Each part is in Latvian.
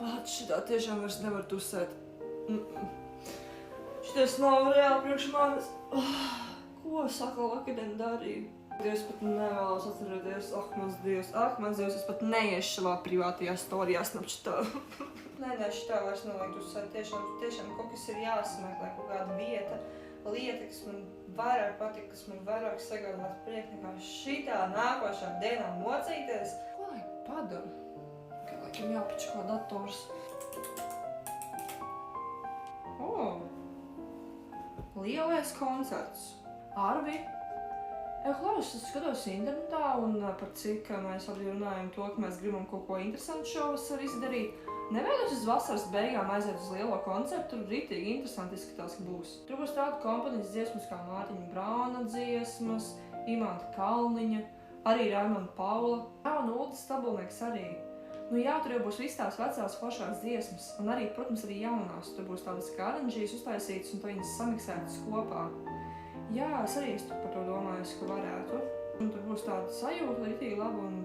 Pats šitā tiešām vairs nevar tusēt. Šitais nav reāli priekš manis. Ko saka vakardien darīju? Es pat nevēlos atcerēties. Mans Dievs, es pat neiešu savā privātajā storijā snapchatā. Nē, šitā vairs nevajag tusēt. Tiešām kaut kas ir jāsameklē, kaut kāda vieta, lieta, kas man vairāk patīk, kas man vairāk sagādāt prieku nekā šitā nākošā dienā mocīties. Ko lai padara? Laikam jāpačko dators. Lielais koncerts. Arvi. Klaus, es skatos internetā un par cik mēs abi runājam to, ka mēs gribam kaut ko interesantu šovasar izdarīt. Nevēlos uz vasaras beigām aiziet uz lielo koncertu, tur ritīgi interesanti izskatās, ka būs. Tur būs tāda kompānijas dziesmas kā Mārtiņa Brauna dziesmas, Imanta Kalniņa, arī Raimanda Paula. Un Uldis Stabulnieks arī. Tur jau būs viss tās vecās foršās dziesmas, un arī, protams, arī jaunās. Tur būs tādas kā aranžijas uztaisītas un viņas samiksētas kopā. Jā, es arī par to domāju, ka varētu. Un tur būs tāda sajūta ritīgi laba un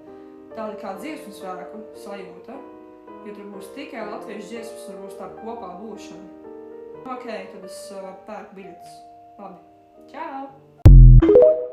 tāda kā dziesmu svēku sajūta. Jo tur būs tikai latviešu dziesmas un būs tā kopā būšana. Ok, tad es pērku biļetes. Labi. Čau!